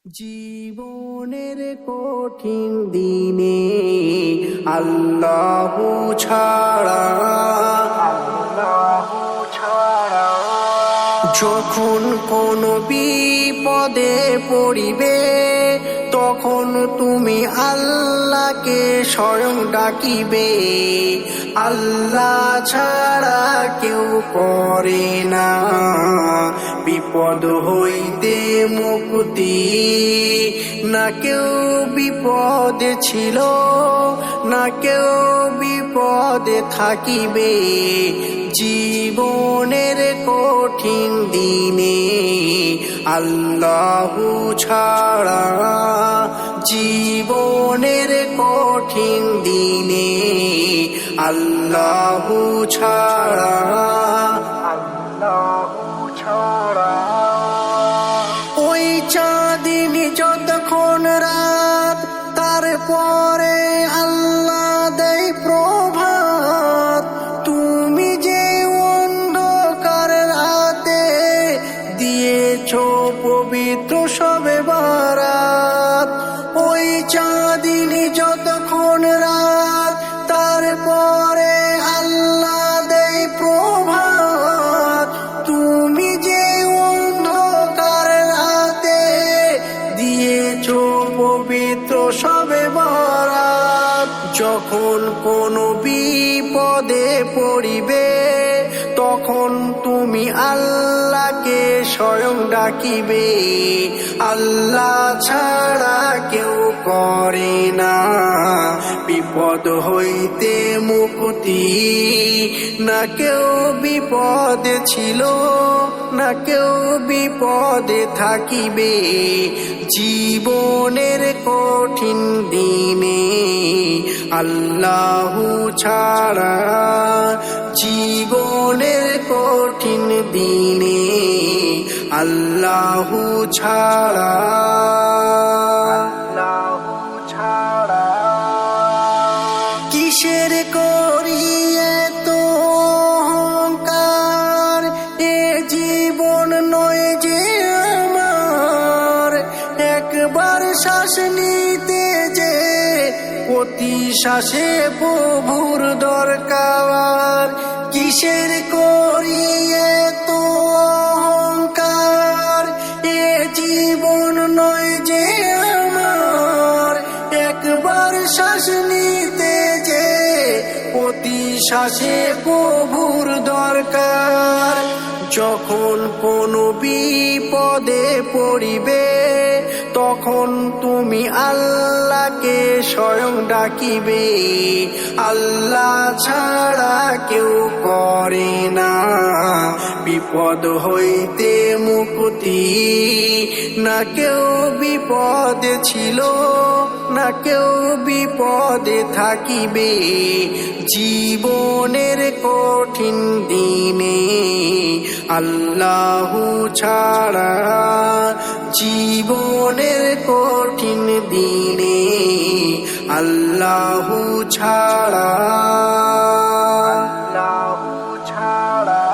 জীবনের কঠিন দিনে আল্লাহ ছাড়া যখন কোনো বিপদে পড়িবে তখন তুমি আল্লাহকে স্বয়ং ডাকিবে। আল্লাহ ছাড়া কেউ করে না বিপদ হইতে মুক্তি, না কেউ বিপদে ছিল না কেউ বিপদে থাকিবে। জীবনের কঠিন দিনে আল্লাহ ছাড়া, জীবনের কঠিন দিনে আল্লাহ ছাড়া, আল্লাহ ছাড়া। ওই চাঁদিনী যতক্ষণ রাত, তারপরে আল্লাহ দেয় প্রভাত। তুমি যে অন্ধকার রাতে দিয়েছো পবিত্র শবে বারাত। ওই চাঁদিনী যতক্ষণ রাত, তারপরে আল্লাহ দেয় প্রভাত। তুমি যে অন্ধকার রাতে দিয়েছো পবিত্র শবে বারাত। যখন কোনো বিপদে পড়িবে তখন তুমি আল্লাহকে স্বয়ং ডাকিবে। আল্লাহ ছাড়া কেউ করে না বিপদ হইতে মুক্তি, না কেউ বিপদে ছিল না কেউ বিপদে থাকিবে। জীবনের কঠিন দিনে আল্লাহ ছাড়া, জীবনের কঠিন দিনে আল্লাহ ছাড়া, আল্লাহ ছাড়া। কিসের করি এত অহংকার, এ জীবন নয় যে আমার। একবার শ্বাস নিতে যে প্রতি শ্বাসে প্রভুর দরকার। কিসের করি এত অহংকার, এ জীবন নয় যে আমার। একবার শ্বাস নিতে যে প্রতি শ্বাসে প্রভুর দরকার। যখন কোনো বিপদে পড়িবে তখন তুমি আল্লাহকে স্বয়ং ডাকিবে। আল্লাহ ছাড়া কেউ করে না বিপদ হইতে মুক্তি, না কেউ বিপদে ছিল না কেউ বিপদে থাকিবে। জীবনের কঠিন দিনে আল্লাহ ছাড়া, জীবনের কঠিন দিনে আল্লাহ ছাড়া, আল্লাহ ছাড়া।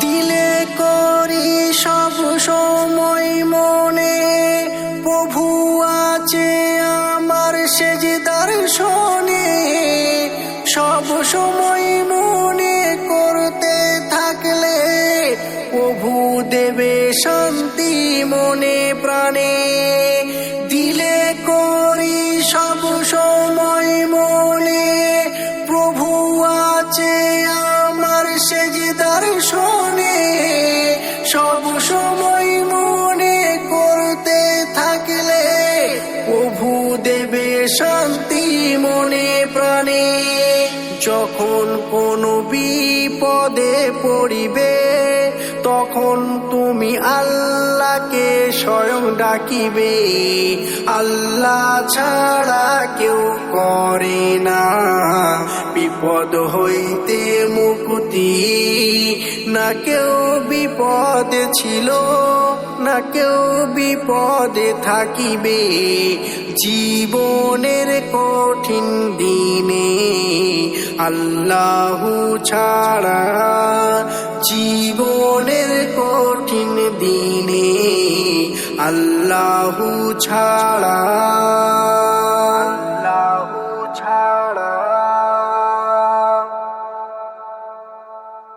দিলে করি সব সময় মনে প্রভু আছে আমার সেজদার শোনে। সব সময় মনে করতে থাকলে প্রভু দেবে শান্তি মনে প্রাণে। দিলে করি সব সময় মনে প্রভু আছে আমার সেজদার শোনে। সব সময় মনে করতে থাকলে প্রভু দেবে শান্তি মনে প্রাণে। যখন কোনো বিপদে পড়িবে তখন তুমি আল্লাহকে স্বয়ং ডাকিবে। আল্লাহ ছাড়া কেউ করে না বিপদ হইতে মুক্তি, না কেউ বিপদে ছিল না কেউ বিপদে থাকিবে। জীবনের কঠিন দিনে আল্লাহ ছাড়া, জীবনের কঠিন দিনে আল্লাহু ছাড়া